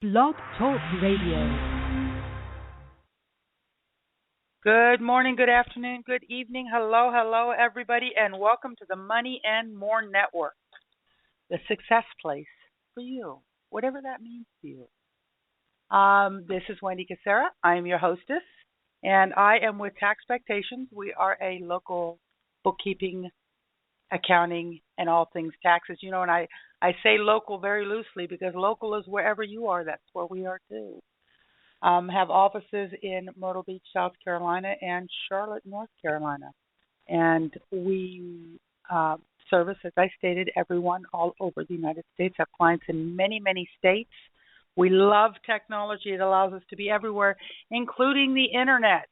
Blog Talk Radio. Good morning, good afternoon, good evening. Hello, everybody, and welcome to the Money and More Network, the success place for you, whatever that means to you. This is Wendy Cassera. I am your hostess, and I am with Taxpectations. We are a local bookkeeping, accounting, and all things taxes. You know, and I say local very loosely because local is wherever you are. That's where we are too. Have offices in Myrtle Beach, South Carolina, and Charlotte, North Carolina. And we service, as I stated, everyone all over the United States. Have clients in many, many states. We love technology. It allows us to be everywhere, including the Internet.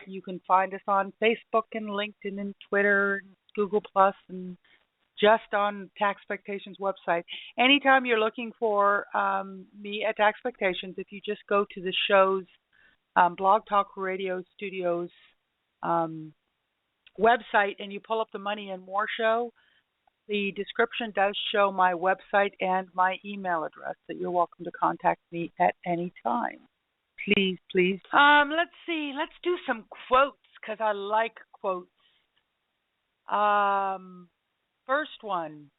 You can find us on Facebook and LinkedIn and Twitter and Google Plus and just on Taxpectations website. Anytime you're looking for me at Taxpectations, if you just go to the show's Blog Talk Radio Studios website and you pull up the Money and More show, the description does show my website and my email address, that you're welcome to contact me at any time. Please. Let's see. Let's do some quotes because I like quotes. First one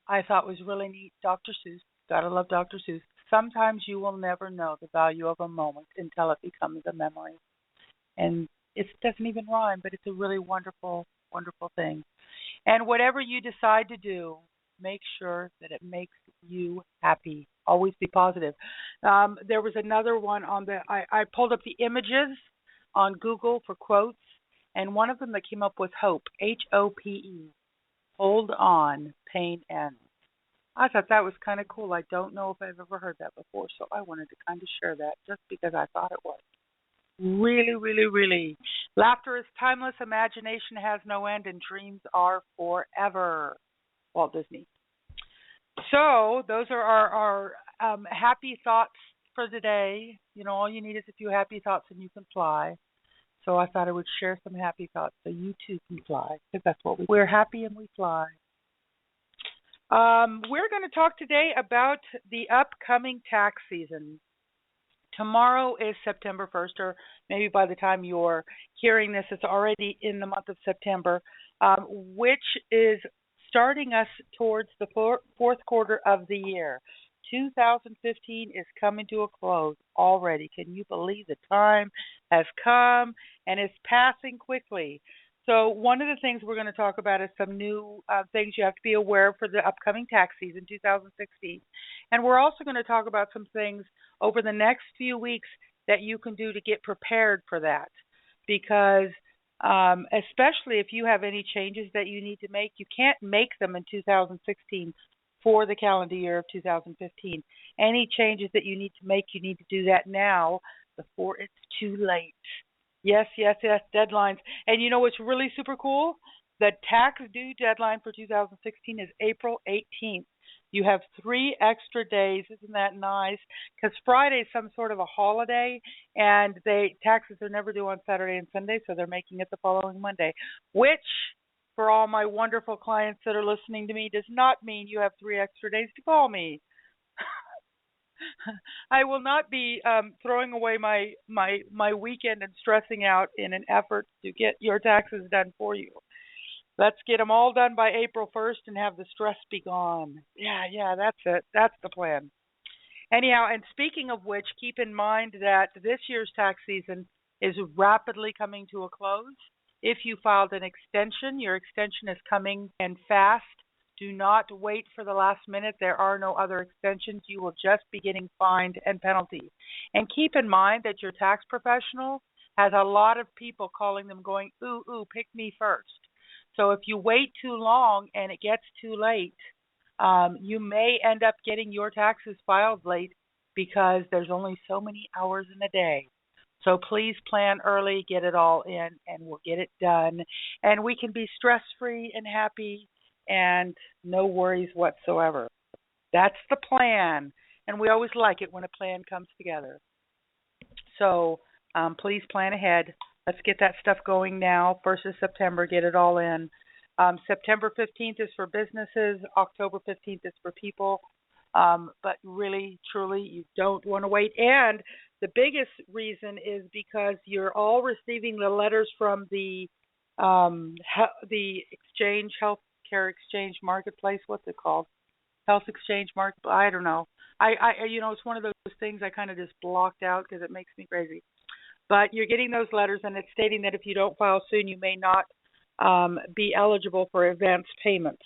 I thought was really neat. Dr. Seuss. Gotta love Dr. Seuss. Sometimes you will never know the value of a moment until it becomes a memory. And it doesn't even rhyme, but it's a really wonderful, wonderful thing. And whatever you decide to do, make sure that it makes you happy. Always be positive. There was another one on I pulled up the images on Google for quotes, and one of them that came up was hope, H-O-P-E. Hold on, pain ends. I thought that was kind of cool. I don't know if I've ever heard that before, so I wanted to kind of share that just because I thought it was. Really, really, really. Laughter is timeless, imagination has no end, and dreams are forever. Walt Disney. So those are our happy thoughts for the day. You know, all you need is a few happy thoughts and you can fly. So I thought I would share some happy thoughts so you too can fly, because that's what we're happy and we fly. We're going to talk today about the upcoming tax season. Tomorrow is September 1st, or maybe by the time you're hearing this, it's already in the month of September, which is starting us towards the fourth quarter of the year. 2015 is coming to a close already. Can you believe the time has come and is passing quickly? So one of the things we're going to talk about is some new things you have to be aware of for the upcoming tax season, 2016. And we're also going to talk about some things over the next few weeks that you can do to get prepared for that. Because especially if you have any changes that you need to make, you can't make them in 2016 for the calendar year of 2015. Any changes that you need to make, you need to do that now before it's too late. Yes, deadlines. And you know what's really super cool? The tax due deadline for 2016 is April 18th. You have 3 extra days. Isn't that nice? Because Friday is some sort of a holiday, and taxes are never due on Saturday and Sunday, so they're making it the following Monday, which, for all my wonderful clients that are listening to me, does not mean you have 3 extra days to call me. I will not be throwing away my weekend and stressing out in an effort to get your taxes done for you. Let's get them all done by April 1st and have the stress be gone. Yeah, that's it. That's the plan. Anyhow, and speaking of which, keep in mind that this year's tax season is rapidly coming to a close. If you filed an extension, your extension is coming and fast. Do not wait for the last minute. There are no other extensions. You will just be getting fined and penalties. And keep in mind that your tax professional has a lot of people calling them going, ooh, pick me first. So if you wait too long and it gets too late, you may end up getting your taxes filed late because there's only so many hours in a day. So please plan early, get it all in, and we'll get it done. And we can be stress-free and happy and no worries whatsoever. That's the plan. And we always like it when a plan comes together. So please plan ahead. Let's get that stuff going now. 1st of September, get it all in. September 15th is for businesses. October 15th is for people. But really, truly, you don't want to wait. And the biggest reason is because you're all receiving the letters from the exchange, healthcare exchange marketplace. What's it called? Health exchange market. I don't know. It's one of those things I kind of just blocked out because it makes me crazy. But you're getting those letters, and it's stating that if you don't file soon, you may not be eligible for advance payments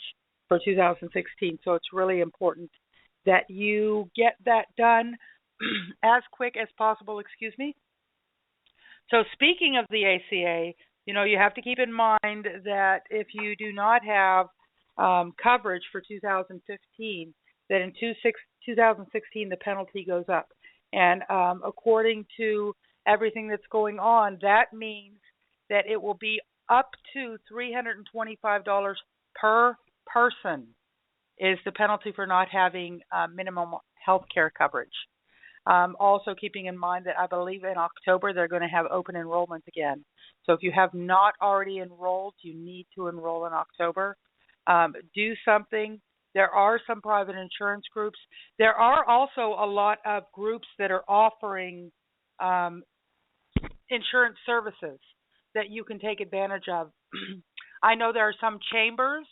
for 2016. So it's really important that you get that done as quick as possible. Excuse me. So speaking of the ACA, you have to keep in mind that if you do not have coverage for 2015, that in 2016 the penalty goes up. And according to everything that's going on, that means that it will be up to $325 per person is the penalty for not having minimum health care coverage. Also keeping in mind that I believe in October they're going to have open enrollment again. So if you have not already enrolled, you need to enroll in October. Do something. There are some private insurance groups. There are also a lot of groups that are offering insurance services that you can take advantage of. I know there are some chambers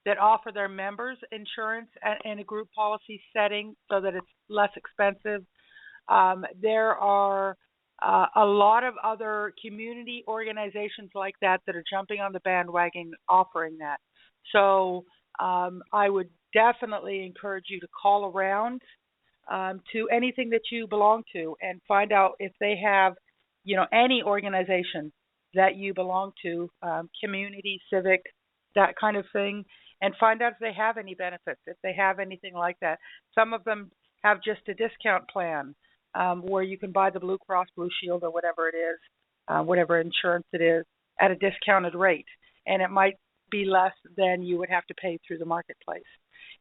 that offer their members insurance in a group policy setting so that it's less expensive. There are a lot of other community organizations like that are jumping on the bandwagon offering that. So I would definitely encourage you to call around to anything that you belong to and find out if they have, any organization that you belong to, community, civic, that kind of thing, and find out if they have any benefits, if they have anything like that. Some of them have just a discount plan where you can buy the Blue Cross Blue Shield or whatever it is, whatever insurance it is, at a discounted rate. And it might be less than you would have to pay through the marketplace.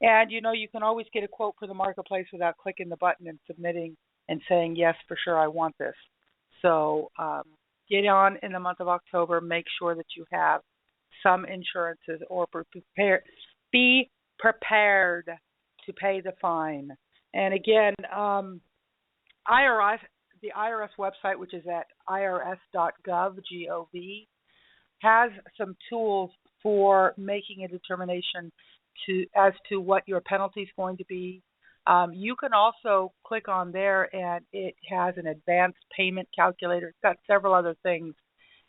And, you can always get a quote for the marketplace without clicking the button and submitting and saying, yes, for sure, I want this. So get on in the month of October. Make sure that you have some insurances or be prepared to pay the fine. And again, IRS, the IRS website, which is at irs.gov, G-O-V, has some tools for making a determination as to what your penalty is going to be. You can also click on there, and it has an advanced payment calculator. It's got several other things.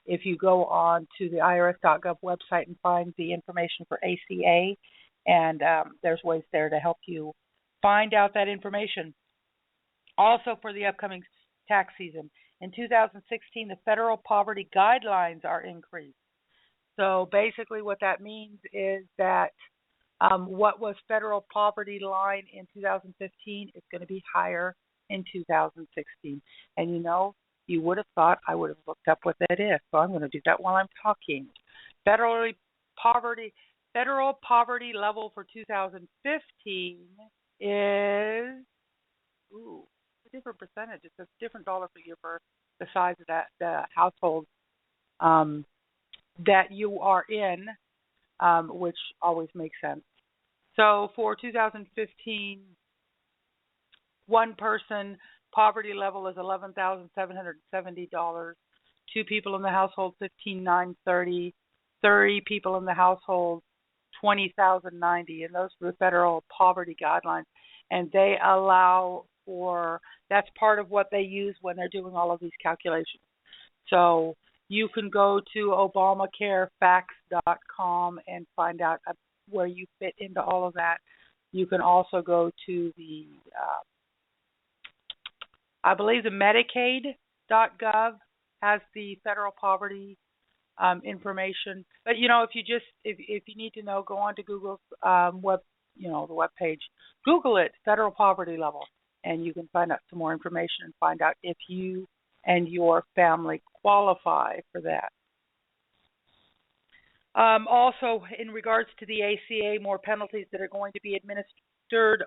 If you go on to the irs.gov website and find the information for ACA, and there's ways there to help you find out that information. Also for the upcoming tax season, in 2016, the federal poverty guidelines are increased. So basically what that means is that what was federal poverty line in 2015 is going to be higher in 2016. And you would have thought I would have looked up what that is, so I'm going to do that while I'm talking. Federal poverty level for 2015 is a different percentage. It's a different dollar figure for the size of the household that you are in, which always makes sense. So for 2015, one person poverty level is $11,770. Two people in the household, $15,930. 30 people in the household, $20,090. And those are the federal poverty guidelines. And they allow that's part of what they use when they're doing all of these calculations. So you can go to ObamacareFacts.com and find out where you fit into all of that. You can also go to the, I believe the Medicaid.gov has the federal poverty information. But if you need to know, go on to Google's the web page. Google it, federal poverty level, and you can find out some more information and find out if you and your family qualify for that. Also, in regards to the ACA, more penalties that are going to be administered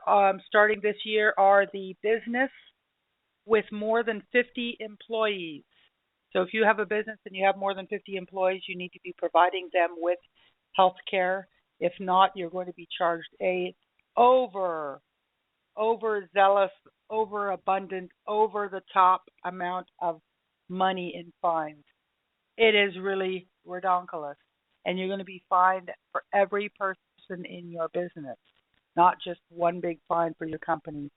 starting this year are the business with more than 50 employees. So if you have a business and you have more than 50 employees, you need to be providing them with health care. If not, you're going to be charged over overzealous, overabundant, over the top amount of money in fines. It is really redonkulous. And you're going to be fined for every person in your business, not just one big fine for your company.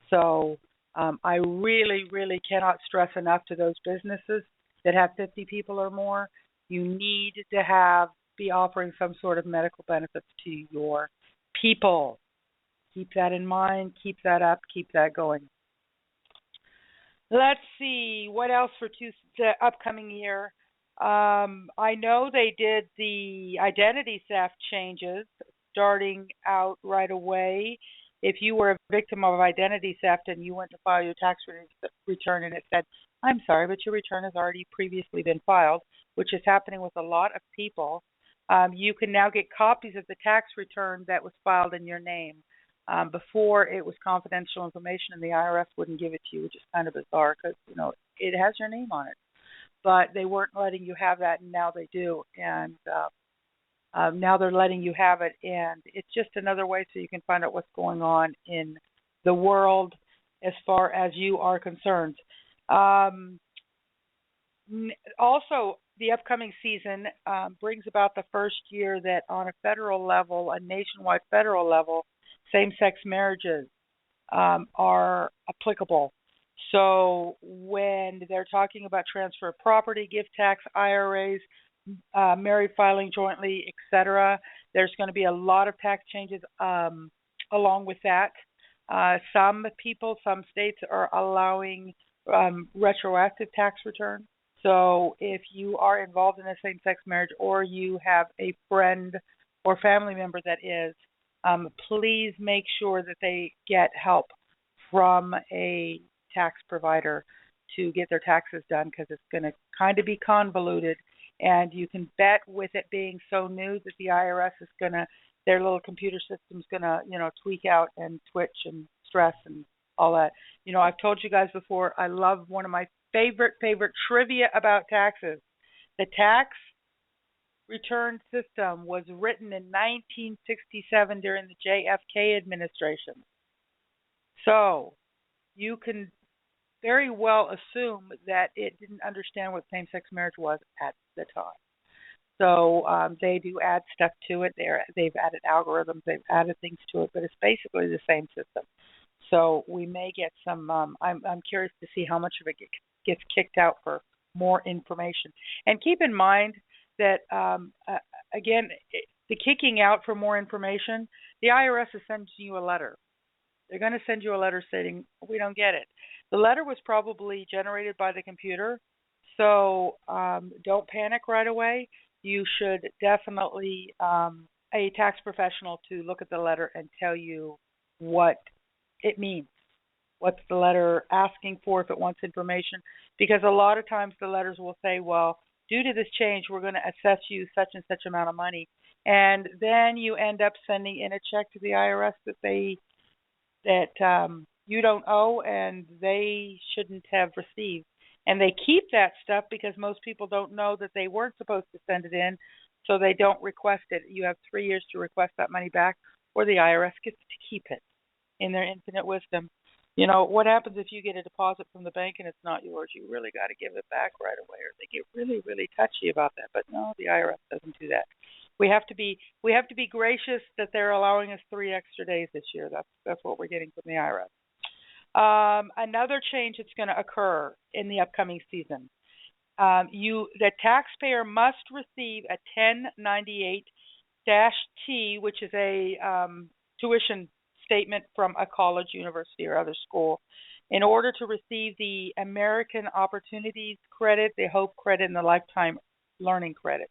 So I really, really cannot stress enough to those businesses that have 50 people or more, you need to be offering some sort of medical benefits to your people. Keep that in mind, keep that up, keep that going. Let's see, what else for the upcoming year? I know they did the identity theft changes starting out right away. If you were a victim of identity theft and you went to file your tax return and it said, I'm sorry, but your return has already previously been filed, which is happening with a lot of people, you can now get copies of the tax return that was filed in your name. Before, it was confidential information and the IRS wouldn't give it to you, which is kind of bizarre because, it has your name on it. But they weren't letting you have that, and now they do. And now they're letting you have it, and it's just another way so you can find out what's going on in the world as far as you are concerned. Also, the upcoming season brings about the first year that on a federal level, a nationwide federal level, same-sex marriages are applicable. So when they're talking about transfer of property, gift tax, IRAs, married filing jointly, etc., there's going to be a lot of tax changes along with that. Some states are allowing retroactive tax return. So if you are involved in a same-sex marriage or you have a friend or family member that is, please make sure that they get help from a tax provider to get their taxes done because it's going to kind of be convoluted. And you can bet with it being so new that the IRS is going to, their little computer system's going to, tweak out and twitch and stress and all that. I've told you guys before, I love one of my favorite trivia about taxes. The tax return system was written in 1967 during the JFK administration. So you can very well assume that it didn't understand what same-sex marriage was at the time. So they do add stuff to it. They've added algorithms. They've added things to it, but it's basically the same system. So we may get some. I'm curious to see how much of it gets kicked out for more information. And keep in mind that again, the kicking out for more information, the IRS is sending you a letter. They're going to send you a letter stating we don't get it. The letter was probably generated by the computer, so don't panic right away. You should definitely a tax professional to look at the letter and tell you what it means. What's the letter asking for if it wants information? Because a lot of times the letters will say, well, due to this change, we're going to assess you such and such amount of money. And then you end up sending in a check to the IRS that you don't owe and they shouldn't have received. And they keep that stuff because most people don't know that they weren't supposed to send it in, so they don't request it. You have 3 years to request that money back, or the IRS gets to keep it in their infinite wisdom. What happens if you get a deposit from the bank and it's not yours? You really got to give it back right away, or they get really, really touchy about that. But no, the IRS doesn't do that. We have to be gracious that they're allowing us 3 extra days this year. That's what we're getting from the IRS. Another change that's going to occur in the upcoming season. The taxpayer must receive a 1098-T, which is a tuition statement from a college, university, or other school, in order to receive the American Opportunities Credit, the Hope Credit, and the Lifetime Learning Credit.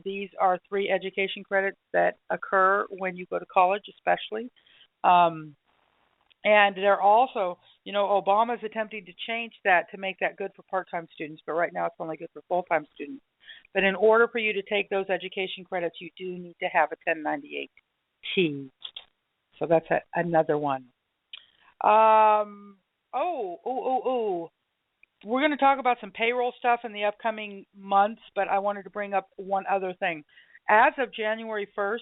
These are 3 education credits that occur when you go to college, especially. And they're also, Obama's attempting to change that to make that good for part-time students, but right now it's only good for full-time students. But in order for you to take those education credits, you do need to have a 1098-T. So that's another one. We're going to talk about some payroll stuff in the upcoming months, but I wanted to bring up one other thing. As of January 1st,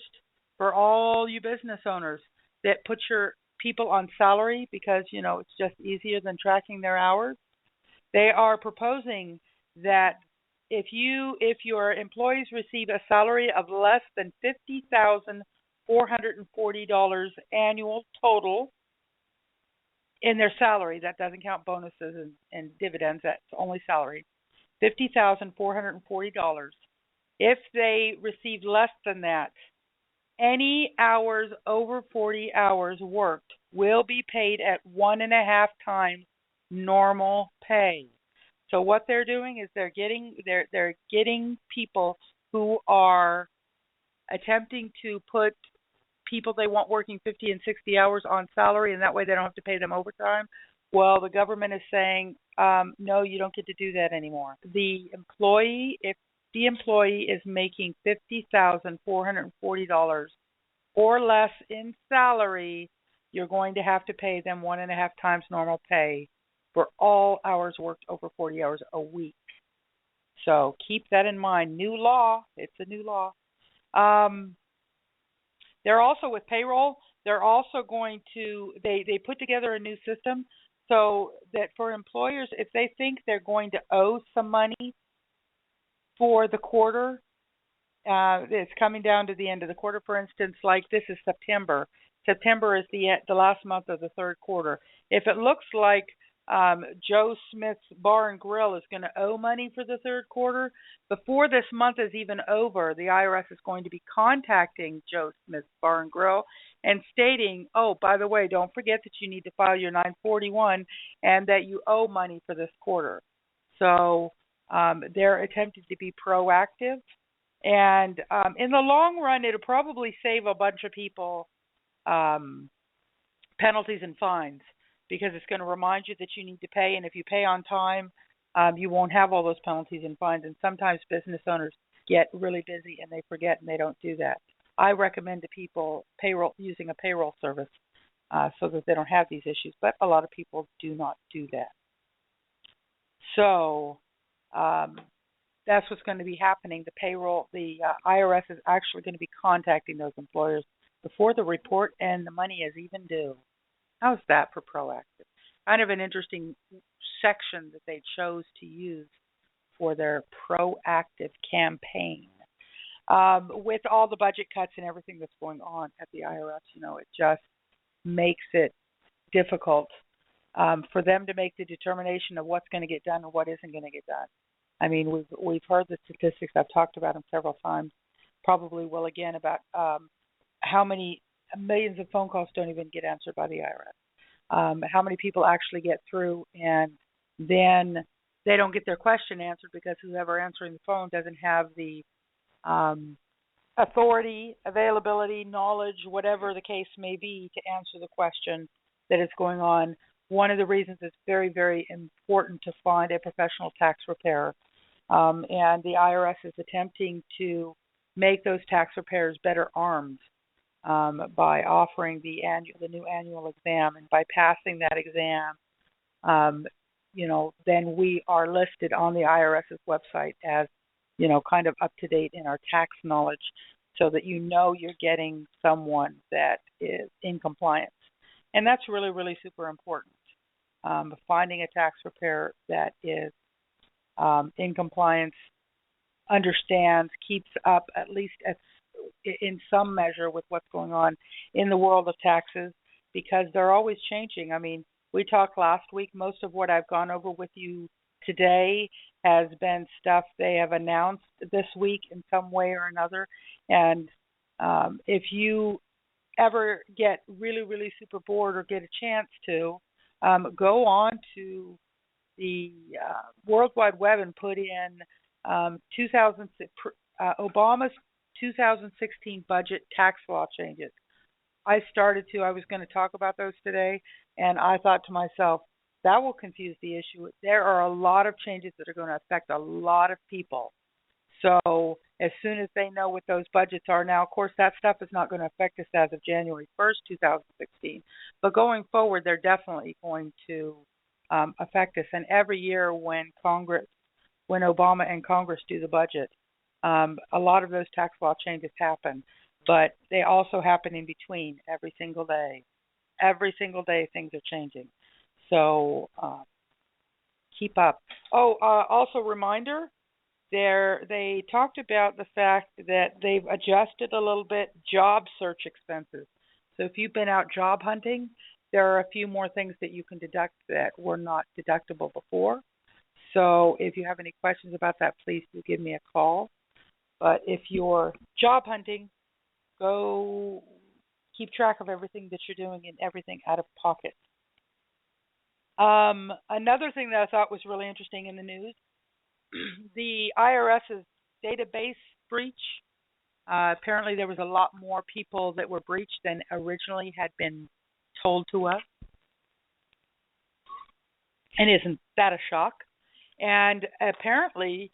for all you business owners that put your people on salary because, it's just easier than tracking their hours. They are proposing that if your employees receive a salary of less than $50,440 annual total in their salary, that doesn't count bonuses and dividends, that's only salary, $50,440. If they receive less than that, any hours over 40 hours worked will be paid at 1.5 times normal pay. So what they're doing is they're getting people who are attempting to put people they want working 50 and 60 hours on salary, and that way they don't have to pay them overtime. Well, the government is saying, no, you don't get to do that anymore. If the employee is making $50,440 or less in salary, you're going to have to pay them 1.5 times normal pay for all hours worked over 40 hours a week. So keep that in mind. New law. It's a new law. They're also with payroll. They're also going to, they put together a new system so that for employers, if they think they're going to owe some money for the quarter, it's coming down to the end of the quarter. For instance, like this is September. September is the last month of the third quarter. If it looks like Joe Smith's Bar and Grill is going to owe money for the third quarter, before this month is even over, the IRS is going to be contacting Joe Smith's Bar and Grill and stating, oh, by the way, don't forget that you need to file your 941 and that you owe money for this quarter. So they're attempting to be proactive. And in the long run, it'll probably save a bunch of people penalties and fines, because it's going to remind you that you need to pay, and if you pay on time, you won't have all those penalties and fines. And sometimes business owners get really busy and they forget and they don't do that. I recommend to people using a payroll service so that they don't have these issues, but a lot of people do not do that. So that's what's going to be happening. The IRS is actually going to be contacting those employers before the report and the money is even due. How's that for proactive? Kind of an interesting section that they chose to use for their proactive campaign. With all the budget cuts and everything that's going on at the IRS, it just makes it difficult for them to make the determination of what's going to get done and what isn't going to get done. I mean, we've heard the statistics. I've talked about them several times. Probably will again about how many millions of phone calls don't even get answered by the IRS. How many people actually get through and then they don't get their question answered because whoever answering the phone doesn't have the authority, availability, knowledge, whatever the case may be, to answer the question that is going on. One of the reasons it's very, very important to find a professional tax preparer. And the IRS is attempting to make those tax preparers better armed by offering the new annual exam, and by passing that exam, then we are listed on the IRS's website as, kind of up to date in our tax knowledge, so that you're getting someone that is in compliance, and that's really, really super important. Finding a tax preparer that is in compliance, understands, keeps up at least in some measure with what's going on in the world of taxes, because they're always changing. I mean, we talked last week. Most of what I've gone over with you today has been stuff they have announced this week in some way or another. And if you ever get really, really super bored or get a chance to, go on to the World Wide Web and put in Obama's 2016 budget tax law changes. I was going to talk about those today, and I thought to myself, that will confuse the issue. There are a lot of changes that are going to affect a lot of people. So as soon as they know what those budgets are now, of course, that stuff is not going to affect us as of January 1st, 2016. But going forward, they're definitely going to affect us. And every year when Obama and Congress do the budget, a lot of those tax law changes happen, but they also happen in between every single day. Every single day things are changing. So keep up. Oh, also reminder, they talked about the fact that they've adjusted a little bit job search expenses. So if you've been out job hunting, there are a few more things that you can deduct that were not deductible before. So if you have any questions about that, please do give me a call. But if you're job hunting, go keep track of everything that you're doing and everything out of pocket. Another thing that I thought was really interesting in the news, the IRS's database breach. Apparently, there was a lot more people that were breached than originally had been told to us. And isn't that a shock? And apparently,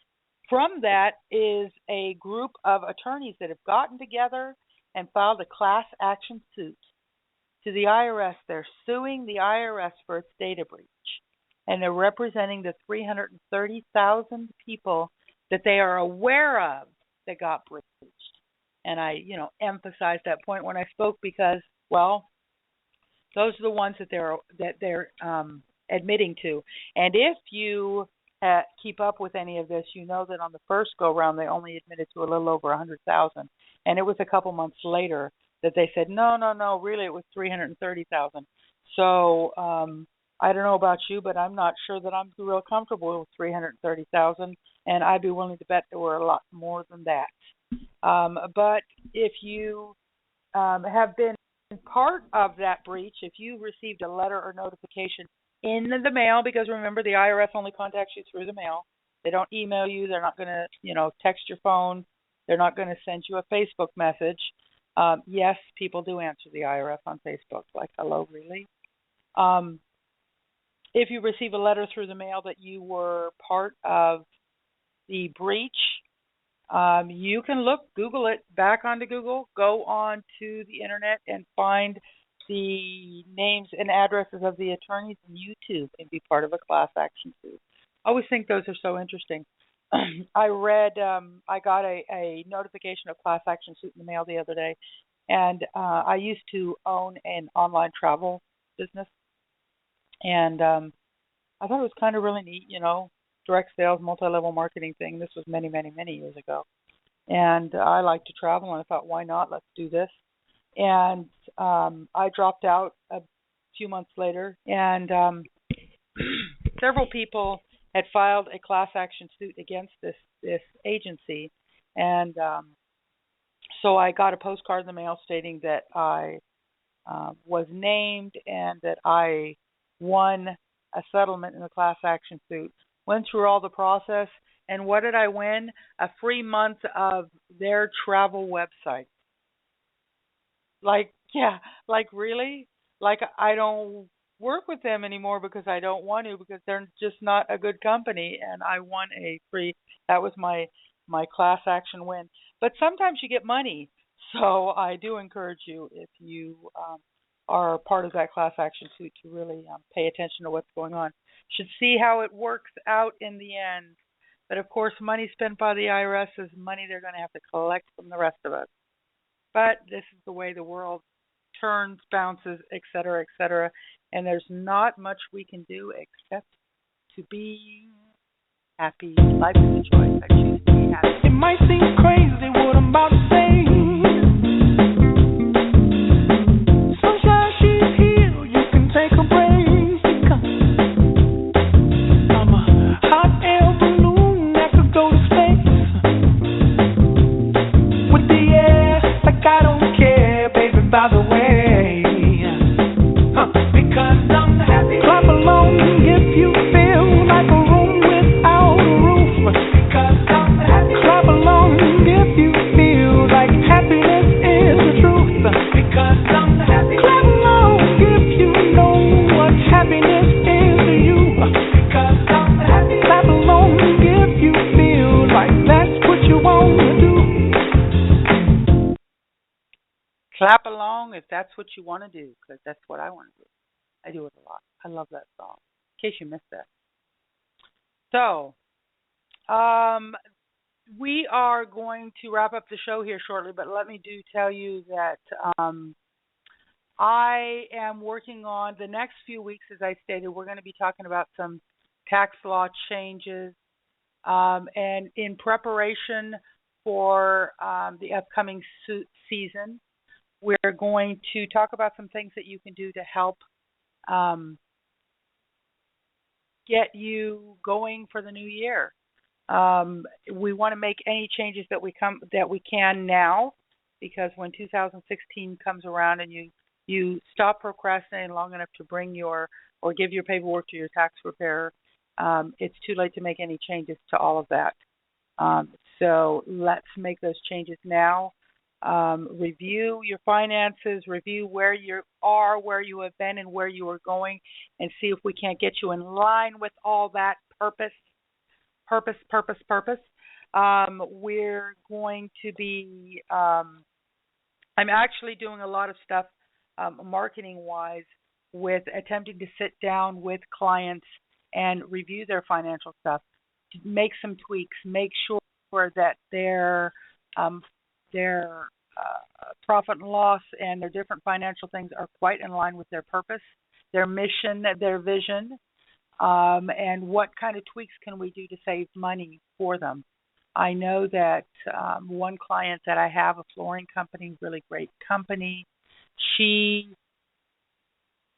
from that is a group of attorneys that have gotten together and filed a class action suit to the IRS. They're suing the IRS for its data breach. And they're representing the 330,000 people that they are aware of that got breached. And I, emphasized that point when I spoke because, well, those are the ones that they're admitting to. And if you keep up with any of this, you know that on the first go round they only admitted to a little over 100,000, and it was a couple months later that they said no, really it was 330,000. So I don't know about you, but I'm not sure that I'm real comfortable with 330,000, and I'd be willing to bet there were a lot more than that. But if you have been part of that breach, if you received a letter or notification in the mail, because remember the IRS only contacts you through the mail. They don't email you. They're not going to, text your phone. They're not going to send you a Facebook message. Yes, people do answer the IRS on Facebook. Like, hello, really? If you receive a letter through the mail that you were part of the breach, you can Google it, back onto Google, go on to the internet and find the names and addresses of the attorneys on YouTube and be part of a class action suit. I always think those are so interesting. I got a notification of class action suit in the mail the other day, and I used to own an online travel business, and I thought it was kind of really neat, direct sales, multi-level marketing thing. This was many, many, many years ago. And I like to travel, and I thought, why not? Let's do this. And I dropped out a few months later, and several people had filed a class action suit against this agency. And so I got a postcard in the mail stating that I was named and that I won a settlement in the class action suit. Went through all the process, and what did I win? A free month of their travel website. Like, yeah, like really? Like I don't work with them anymore because I don't want to, because they're just not a good company, and I won that was my class action win. But sometimes you get money, so I do encourage you, if you are part of that class action suit, to really pay attention to what's going on. Should see how it works out in the end. But of course, money spent by the IRS is money they're going to have to collect from the rest of us. But this is the way the world turns, bounces, etc., and there's not much we can do except to be happy. Life is a choice. I choose to be happy. It might seem crazy what I'm about to say. Sunshine, she's here. You can take a break. I'm a hot air balloon that could go to space with the air, like I don't care, baby. By the way, because I'm happy. Clap along if you feel like a room without a roof. Because I'm happy. Clap along if you feel like happiness is the truth. Because I'm happy. Clap along if you know what happiness is to you. Because I'm happy. Clap along if you feel like that's what you want to do. Clap along if that's what you want to do, because that's what I want to do. I do it a lot. I love that song, in case you missed that. So, we are going to wrap up the show here shortly, but let me tell you that I am working on the next few weeks, as I stated. We're going to be talking about some tax law changes, and in preparation for the upcoming season, we're going to talk about some things that you can do to help um, get you going for the new year. We want to make any changes that we can now, because when 2016 comes around and you stop procrastinating long enough to bring or give your paperwork to your tax preparer, it's too late to make any changes to all of that. So let's make those changes now. Review your finances, review where you are, where you have been, and where you are going, and see if we can't get you in line with all that purpose. We're going to be, I'm actually doing a lot of stuff marketing-wise with attempting to sit down with clients and review their financial stuff, to make some tweaks, make sure that their profit and loss and their different financial things are quite in line with their purpose, their mission, their vision, and what kind of tweaks can we do to save money for them. I know that one client that I have, a flooring company, really great company, she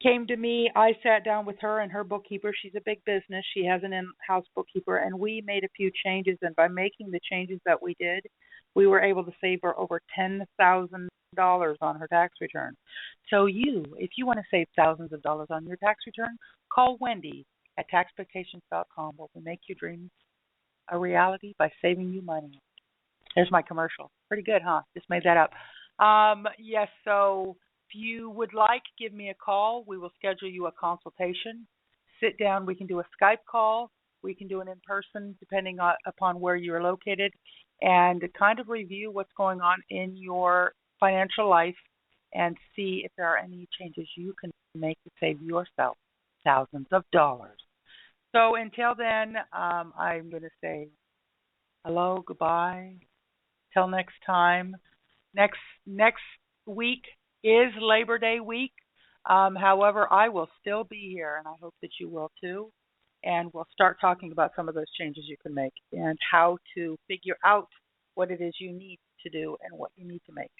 came to me. I sat down with her and her bookkeeper. She's a big business. She has an in-house bookkeeper, and we made a few changes. And by making the changes that we did, we were able to save her over $10,000 on her tax return. So if you want to save thousands of dollars on your tax return, call Wendy at Taxpectations.com, where we make your dreams a reality by saving you money. There's my commercial. Pretty good, huh? Just made that up. Yes, so if you would like, give me a call. We will schedule you a consultation. Sit down. We can do a Skype call. We can do an in-person, depending upon where you're located, and kind of review what's going on in your financial life and see if there are any changes you can make to save yourself thousands of dollars. So until then, I'm going to say hello, goodbye. Till next time. Next week is Labor Day week. However, I will still be here, and I hope that you will too. And we'll start talking about some of those changes you can make and how to figure out what it is you need to do and what you need to make.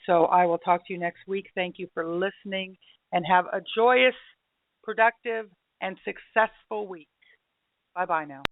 So I will talk to you next week. Thank you for listening, and have a joyous, productive, and successful week. Bye-bye now.